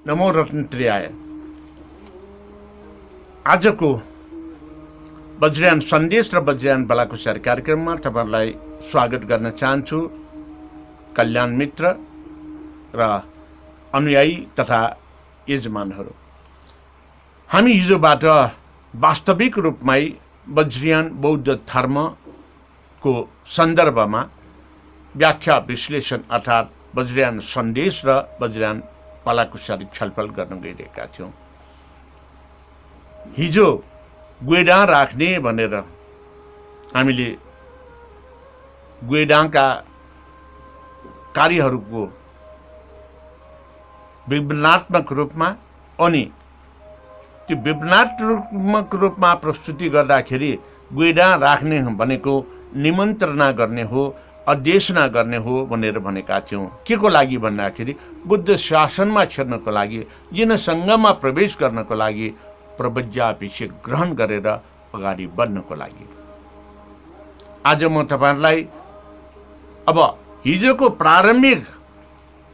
नमो रत्नत्रियाय। आजको वज्रयान सन्देश र वज्रयान बलाकुसार कार्यक्रममा तपाईहरुलाई स्वागत गर्न चाहन्छु। कल्याण मित्र र अनुयायी तथा यजमानहरू, हामी हिजोबाट वास्तविक रूपमै वज्रयान बौद्ध धर्मको सन्दर्भमा व्याख्या विश्लेषण अर्थात् वज्रयान सन्देश र वज्रयान बलाकुसारी छलफल गर्न गइरहेका थियौं। हिजो गुएडा राख्ने भनेर हामीले गुएडाका कार्यहरूको विवरणात्मक रूपमा अनि त्यो विवरणात्मक रूपमा प्रस्तुति गर्दाखेरि गुएडा राख्ने भनेको निमन्त्रणा गर्ने हो, अध्यक्षना गर्ने हो भनेर भनेका थियौं। के को लागि भन्दाखेरि बुद्ध शासनमा छिर्नको लागि, जनसङ्घमा प्रवेश गर्नको लागि, प्रवज्याभिषेक ग्रहण गरेर अगाडि बढ्नको लागि। आज म तपाईहरुलाई अब हिजोको प्रारम्भिक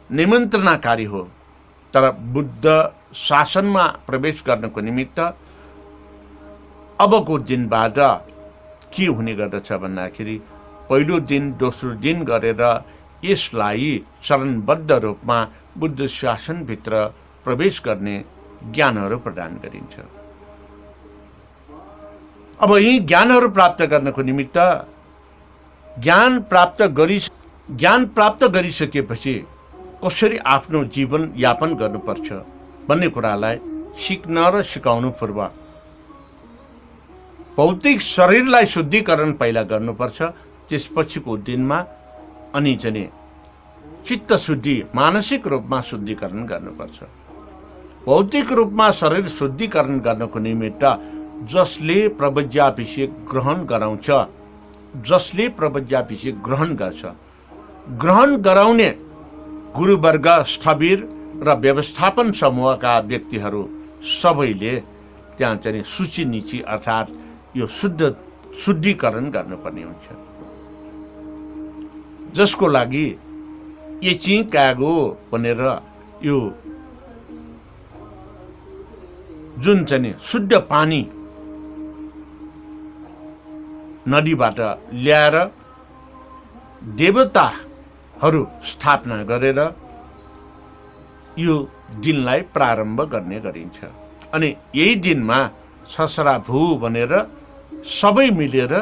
निमन्त्रणाकारी हो, तर बुद्ध शासनमा प्रवेश गर्नको निमित्त अबको दिनबाट के हुने गर्दछ भन्दाखेरि पहिलो दिन दोस्रो दिन गरेर यसलाई चरणबद्ध रूपमा बुद्ध शासनभित्र प्रवेश गर्ने ज्ञानहरू प्रदान गरिन्छ। अब यी ज्ञानहरू प्राप्त गर्नको निमित्त ज्ञान प्राप्त गरिसकेपछि कसरी आफ्नो जीवन यापन गर्नुपर्छ भन्ने कुरालाई सिक्न र सिकाउनु पूर्व भौतिक शरीरलाई शुद्धिकरण पहिला गर्नुपर्छ। त्यसपछिको दिनमा अनि चाहिँ चित्त शुद्धि, मानसिक रूपमा शुद्धिकरण गर्नुपर्छ। भौतिक रूपमा शरीर शुद्धिकरण गर्नको निमित्त जसले प्रवज्याभिषेक ग्रहण गराउँछ, जसले प्रवज्याभिषेक ग्रहण गर्छ, ग्रहण गराउने गुरुवर्ग, स्थविर र व्यवस्थापन समूहका व्यक्तिहरू सबैले त्यहाँ चाहिँ सूची नीची अर्थात् यो शुद्धिकरण गर्नुपर्ने हुन्छ, जसको लागि एची कागो भनेर यो जुन चाहिँ शुद्ध पानी नदीबाट ल्याएर देवताहरू स्थापना गरेर यो दिनलाई प्रारम्भ गर्ने गरिन्छ। अनि यही दिनमा छसराभू भनेर सबै मिलेर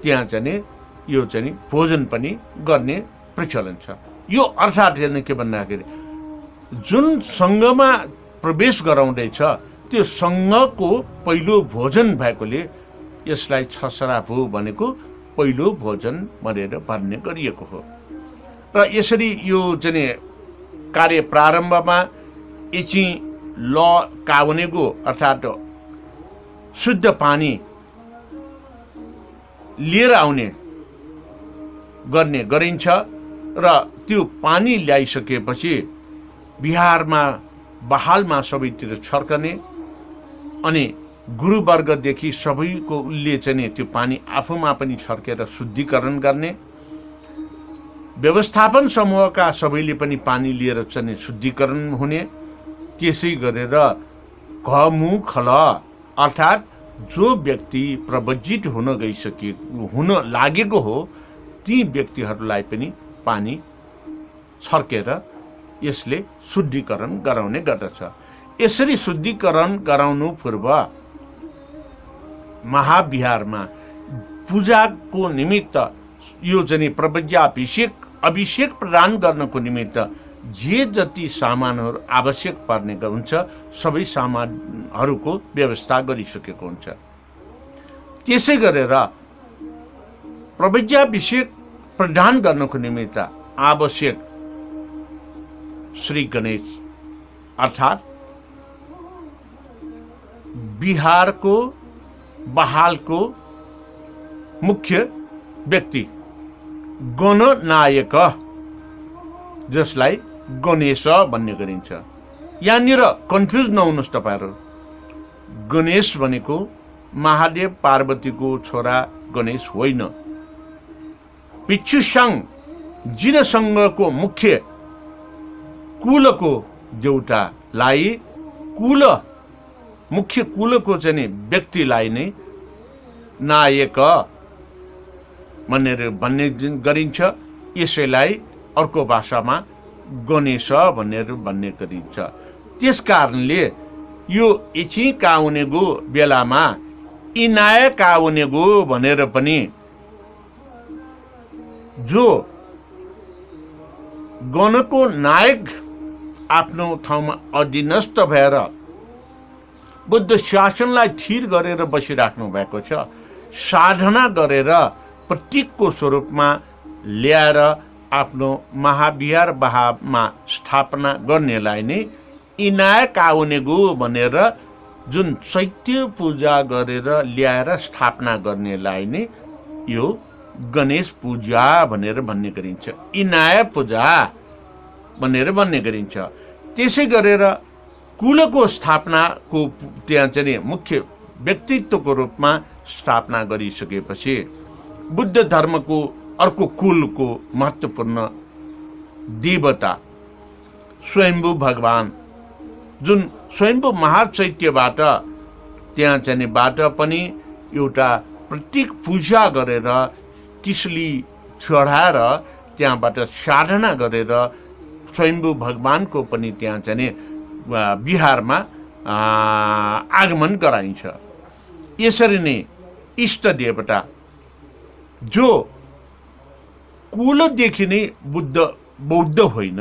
त्यहाँ चाहिँ यो चाहिँ भोजन पनि गर्ने प्रचलन छ। यो अर्थात् के भन्दाखेरि जुन सङ्घमा प्रवेश गराउँदैछ त्यो सङ्घको पहिलो भोजन भएकोले यसलाई छसराभू भनेको पहिलो भोजन भनेर भन्ने गरिएको हो। र यसरी यो चाहिँ कार्य प्रारम्भमा एची ल कावनेको अर्थात् शुद्ध पानी लिएर आउने गर्ने गरिन्छ र त्यो पानी ल्याइसकेपछि बिहारमा बहालमा सबैतिर छर्कने अनि गुरुवर्गदेखि सबैको उसले चाहिँ त्यो पानी आफूमा पनि छर्केर शुद्धिकरण गर्ने, व्यवस्थापन समूहका सबैले पनि पानी लिएर चाहिँ शुद्धिकरण हुने। त्यसै गरेर घमु खल अर्थात् जो व्यक्ति प्रवज्जित हुन लागेको हो ती व्यक्तिहरूलाई पनि पानी छर्केर यसले शुद्धिकरण गराउने गर्दछ। यसरी शुद्धिकरण गराउनु पूर्व महाविहारमा पूजाको निमित्त यो चाहिँ अभिषेक प्रदान गर्नको निमित्त जे जति सामानहरू आवश्यक पर्ने हुन्छ सबै सामानहरूको व्यवस्था गरिसकेको हुन्छ। त्यसै गरेर प्रवज्याभिषेक प्रदान गर्नको निमित्त आवश्यक श्री गणेश अर्थात् बिहारको बहालको मुख्य व्यक्ति गणनायक, जसलाई गणेश भन्ने गरिन्छ। यहाँनिर कन्फ्युज नहुनुहोस् तपाईहरु। गणेश भनेको महादेव पार्वतीको छोरा गणेश होइन। पिच्छुसाङ जिनसङ्घको मुख्य कुलको देउता लाई कुल मुख्य कुलको चाहिँ नि व्यक्तिलाई नै नायक भन्ने गरिन्छ। यसैलाई अर्को भाषामा गणेश भन्ने गरिन्छ। त्यस कारणले यो इछि काउनेगो बेलामा इनाय काउनेगो भनेर पनि जो गणको नायक आफ्नो ठाउँमा अधीनस्थ भएर बुद्ध शासनलाई थिर गरेर बसिराख्नु भएको छ, साधना गरेर प्रतीकको स्वरूपमा ल्याएर आफ्नो महाविहार बहामा स्थापना गर्नेलाई नै इनाय काउनेगो भनेर, जुन चैत्य पूजा गरेर ल्याएर स्थापना गर्नेलाई नै यो गणेश पूजा भनेर भन्ने गरिन्छ, इनाय पूजा भनेर भन्ने गरिन्छ। त्यसै गरेर कुलको स्थापनाको त्यहाँ चाहिँ मुख्य व्यक्तित्वको रूपमा स्थापना गरिसकेपछि बुद्ध धर्मको अर्को कुलको महत्त्वपूर्ण देवता स्वयम्भू भगवान, जुन स्वयम्भू महाचैत्यबाट त्यहाँ चाहिँ बाट पनि एउटा प्रतीक पूजा गरेर किसली चढाएर त्यहाँबाट साधना गरेर स्वयम्भू भगवानको पनि त्यहाँ चाहिँ बिहारमा आगमन गराइन्छ। यसरी नै इष्ट देवता जो कुलदेखि नै बौद्ध होइन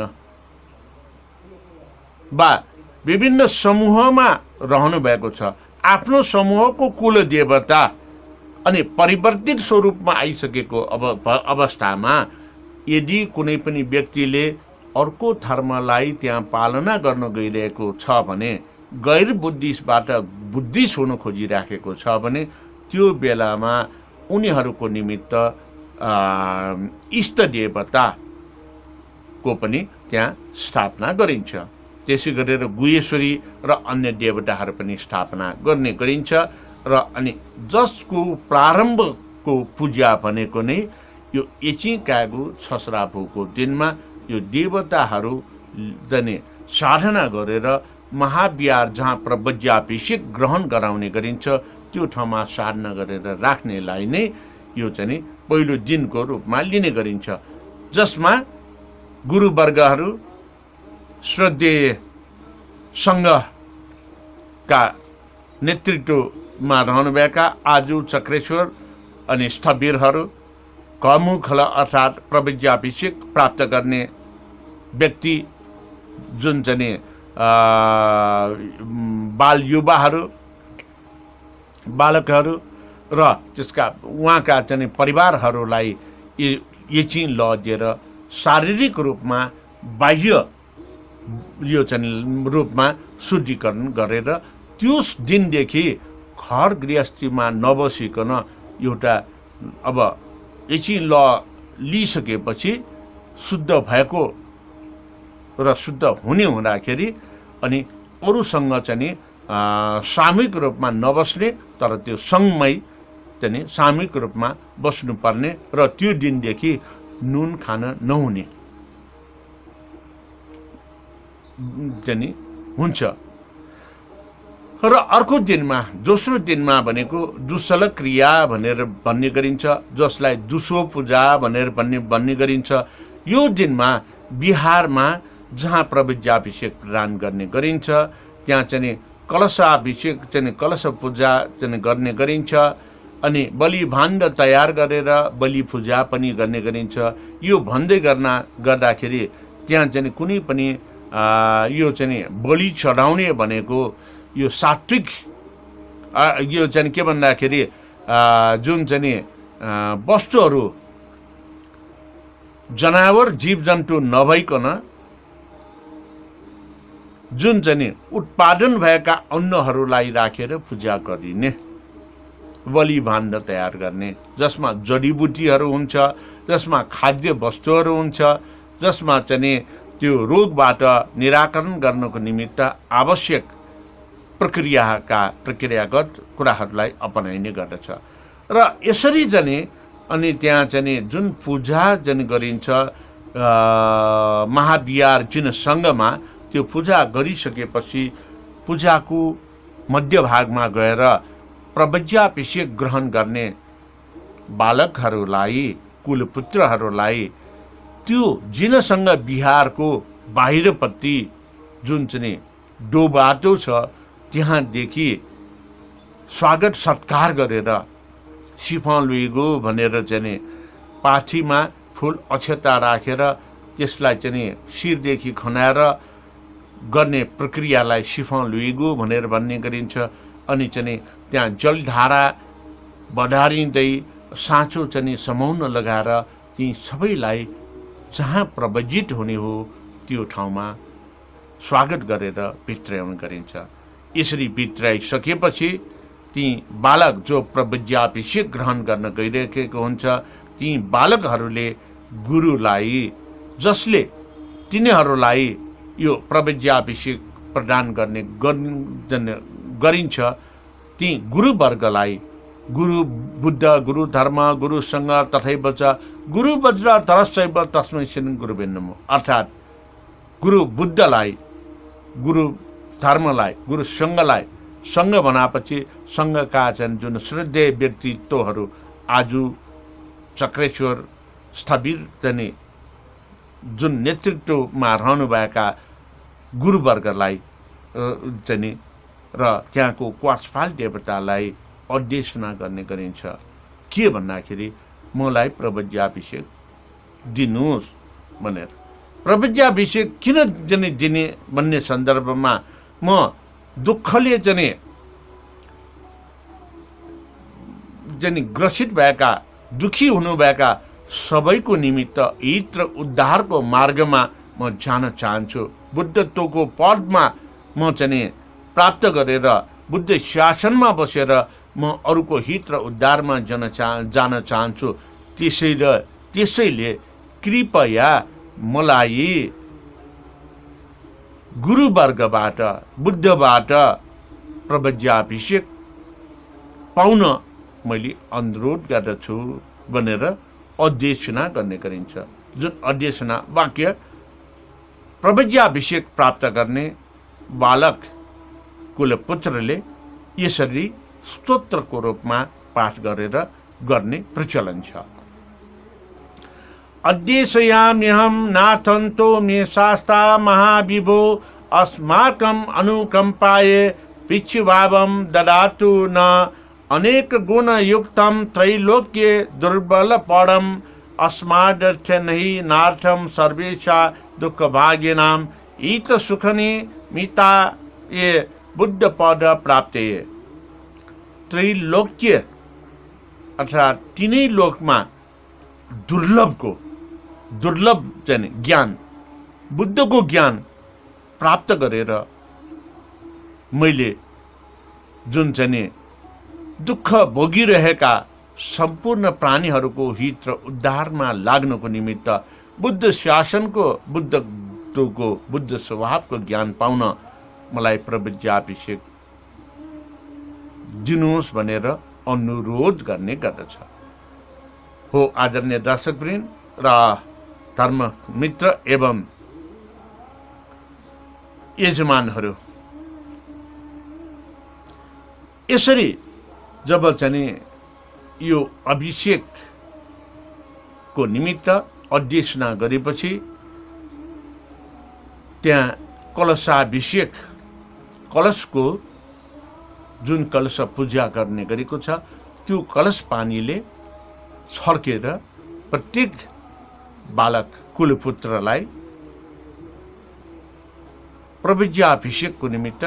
वा विभिन्न समूहमा रहनु भएको छ, आफ्नो समूहको कुल देवता अनि परिवर्तित स्वरूपमा आइसकेको अवस्थामा यदि कुनै पनि व्यक्तिले अर्को धर्मलाई त्यहाँ पालना गर्न गइरहेको छ भने, गैर बुद्धिस्टबाट बुद्धिस्ट हुन खोजिराखेको छ भने, त्यो बेलामा उनीहरूको निमित्त इष्ट देवताको पनि त्यहाँ स्थापना गरिन्छ। त्यसै गरेर गुहेश्वरी र अन्य देवताहरू पनि स्थापना गर्ने गरिन्छ। र अनि जसको प्रारम्भको पूजा भनेको नै यो एची कागु छसराफुको दिनमा यो देवताहरू जने साधना गरेर महाविहार जहाँ प्रवज्याभिषेक ग्रहण गराउने गरिन्छ त्यो ठाउँमा साधना गरेर राख्नेलाई नै यो चाहिँ पहिलो दिनको रूपमा लिने गरिन्छ, जसमा गुरुवर्गहरू श्रद्धेय सङ्घका नेतृत्वमा रहनुभएका आजु चक्रेश्वर अनि स्थवीरहरू, कमुखल अर्थात् प्रवज्याभिषेक प्राप्त गर्ने व्यक्ति जुन चाहिँ बाल युवाहरू बालकहरू र त्यसका उहाँका चाहिँ परिवारहरूलाई यची ल दिएर शारीरिक रूपमा बाह्य यो चाहिँ रूपमा शुद्धिकरण गरेर त्यस दिनदेखि घर गृहस्थीमा नबसिकन एउटा अब यची ल लिइसकेपछि शुद्ध भएको र शुद्ध हुने हुँदाखेरि अनि अरूसँग चाहिँ सामूहिक रूपमा नबस्ने तर त्यो सँगमै चाहिँ सामूहिक रूपमा बस्नुपर्ने र त्यो दिनदेखि नुन खान नहुने चाहिँ हुन्छ। र अर्को दिनमा दोस्रो दिनमा भनेको दुस्सल क्रिया भनेर भन्ने गरिन्छ, जसलाई दुसो पूजा भनेर भन्ने गरिन्छ। यो दिनमा बिहारमा जहाँ प्रवज्याभिषेक प्रदान गर्ने गरिन्छ त्यहाँ चाहिँ कलशाभिषेक चाहिँ कलश पूजा चाहिँ गर्ने गरिन्छ अनि बलि भाण्ड तयार गरेर बलि पूजा पनि गर्ने गरिन्छ। यो भन्दै गर्दाखेरि त्यहाँ चाहिँ कुनै पनि यो चाहिँ बलि चढाउने भनेको यो सात्विक यो चाहिँ के भन्दाखेरि जुन चाहिँ वस्तुहरू जनावर जीव जन्तु नभइकन जुन चाहिँ उत्पादन भएका अन्नहरूलाई राखेर पूजा गरिने बलि भाण्ड तयार गर्ने, जसमा जडीबुटीहरू हुन्छ, जसमा खाद्य वस्तुहरू हुन्छ, जसमा चाहिँ त्यो रोगबाट निराकरण गर्नको निमित्त आवश्यक प्रक्रियागत कुराहरूलाई अपनाइने गर्दछ। र यसरी चाहिँ अनि त्यहाँ चाहिँ जुन पूजा जुन गरिन्छ महाविहार जुन सङ्घमा त्यो पूजा गरिसकेपछि पूजाको मध्यभागमा गएर प्रबज्याभिषेक ग्रहण गर्ने बालकहरूलाई, कुलपुत्रहरूलाई त्यो जिनसँग बिहारको बाहिरपट्टि जुन चाहिँ डोबाटो छ त्यहाँदेखि स्वागत सत्कार गरेर सिफान लुइगो भनेर चाहिँ पाठीमा फुल अक्षता राखेर त्यसलाई चाहिँ शिरदेखि खनाएर गर्ने प्रक्रियालाई सिफान लुइगो भनेर भन्ने गरिन्छ। अनि चाहिँ त्यहाँ जलधारा बढारिँदै साँचो चाहिँ समाउन लगाएर ती सबैलाई जहाँ प्रवजित हुने हो त्यो ठाउँमा स्वागत गरेर भित्र्याउने गरिन्छ। यसरी भित्र्याइसकेपछि ती बालक जो प्रवज्याभिषेक ग्रहण गर्न गइरहेको हुन्छ ती बालकहरूले गुरुलाई, जसले तिनीहरूलाई यो प्रवज्याभिषेक प्रदान गर्ने गरिन्छ, ती गुरुवर्गलाई गुरु बुद्ध, गुरु धर्म, गुरु सङ्घ तथैव च गुरु वज्र धरशैव तस्मै श्री गुरुवे नमः, अर्थात् गुरु बुद्धलाई, गुरु धर्मलाई, गुरु सङ्घलाई, सङ्घ बनापछि सङ्घका जुन श्रद्धेय व्यक्तित्वहरू आज चक्रेश्वर स्थविर चाहिँ जुन नेतृत्वमा रहनुभएका गुरुवर्गलाई चाहिँ र त्यहाँको क्वासफाल देवतालाई अध्यक्षना गर्ने गरिन्छ। के भन्दाखेरि मलाई प्रवज्याभिषेक दिनुहोस् भनेर। प्रवज्याभिषेक किन चाहिँ दिने भन्ने सन्दर्भमा म दुःखले चाहिँ ग्रसित भएका, दुखी हुनुभएका सबैको निमित्त हित र उद्धारको मार्गमा म जान चाहन्छु। बुद्धत्वको पदमा म चाहिँ प्राप्त गरेर बुद्ध शासनमा बसेर म अरूको हित र उद्धारमा जान चाहन्छु। त्यसैले कृपया मलाई गुरुवर्गबाट, बुद्धबाट प्रवज्याभिषेक पाउन मैले अनुरोध गर्दछु भनेर अध्यक्षना गर्ने गरिन्छ। जुन अध्यक्षना वाक्य प्रवज्याभिषेक प्राप्त गर्ने बालक कुलपुत्रले यसरी स्तोत्रको रूपमा पाठ गरेर गर्ने प्रचलन छ। अद्देशयाम्यहं नाथन्तो मे शास्ता महाविभो अस्माकं अनुकंपाय पिच्छुभावं ददातु न अनेक गुणयुक्तं त्रैलोक्ये दुर्बलपडं अस्मादर्थ्यनहि नार्थं सर्वेषा दुःखभागिनां इत सुखनि मिता ये बुद्ध पद प्राप्ते। त्रैलोक्य अर्थात् तीनै लोकमा दुर्लभ चाहिँ ज्ञान, बुद्धको ज्ञान प्राप्त गरेर मैले जुन चाहिँ दुःख भोगिरहेका सम्पूर्ण प्राणीहरूको हित र उद्धारमा लाग्नको निमित्त बुद्ध शासनको, बुद्धत्वको, बुद्ध स्वभावको ज्ञान पाउन मलाई प्रवज्याभिषेक दिनुहोस् भनेर अनुरोध गर्ने गर्दछ। हो आदरणीय दर्शकवृन्द र धर्म मित्र एवं यजमानहरू, यसरी जब चाहिँ यो अभिषेकको निमित्त अध्यक्षना गरेपछि त्यहाँ कलशाभिषेक, कलशको जुन कलश पूजा गर्ने गरेको छ त्यो कलश पानीले छर्केर प्रत्येक बालक कुलपुत्रलाई प्रवज्याभिषेकको निमित्त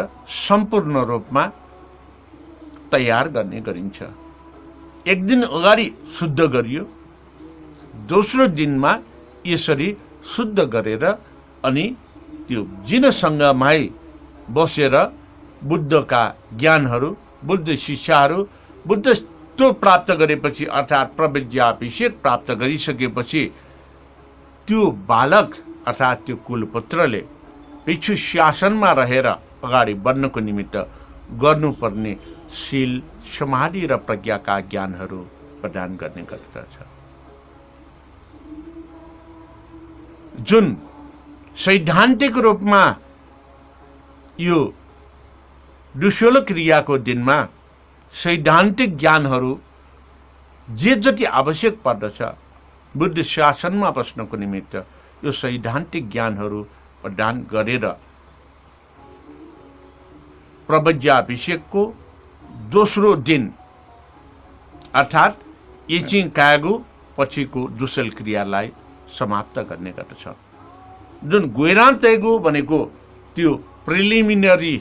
सम्पूर्ण रूपमा तयार गर्ने गरिन्छ। एक दिन अगाडि शुद्ध गरियो, दोस्रो दिनमा यसरी शुद्ध गरेर अनि त्यो जिनसँगमै बसेर बुद्धका ज्ञानहरू, बुद्ध शिक्षाहरू, बुद्धत्व प्राप्त गरेपछि अर्थात् प्रवज्याभिषेक प्राप्त गरिसकेपछि त्यो बालक अर्थात् त्यो कुलपुत्रले भिक्षु शासनमा रहेर अगाडि बढ्नको निमित्त गर्नुपर्ने शील, समाधि र प्रज्ञाका ज्ञानहरू प्रदान गर्ने गर्दछ। जुन सैद्धान्तिक रूपमा यो डुस्योलो क्रियाको दिनमा सैद्धान्तिक ज्ञानहरू जे जति आवश्यक पर्दछ बुद्धि शासनमा बस्नको निमित्त यो सैद्धान्तिक ज्ञानहरू प्रदान गरेर प्रवज्याभिषेकको दोस्रो दिन अर्थात् इचिङ कागु पछिको दुसल क्रियालाई समाप्त गर्ने गर्दछ। जुन गोइरान तेगु भनेको त्यो प्रिलिमिनरी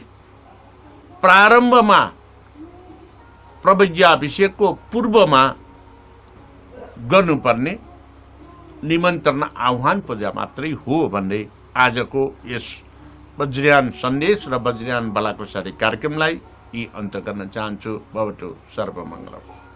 प्रारम्भमा प्रवज्याभिषेकको पूर्वमा गर्नुपर्ने निमन्त्रण आह्वान पूजा मात्रै हो भन्दै आजको यस वज्रयान सन्देश र वज्रयान बलाकुसारी कार्यक्रमलाई यी अन्त गर्न चाहन्छु। भवतु सर्वमङ्गलम्।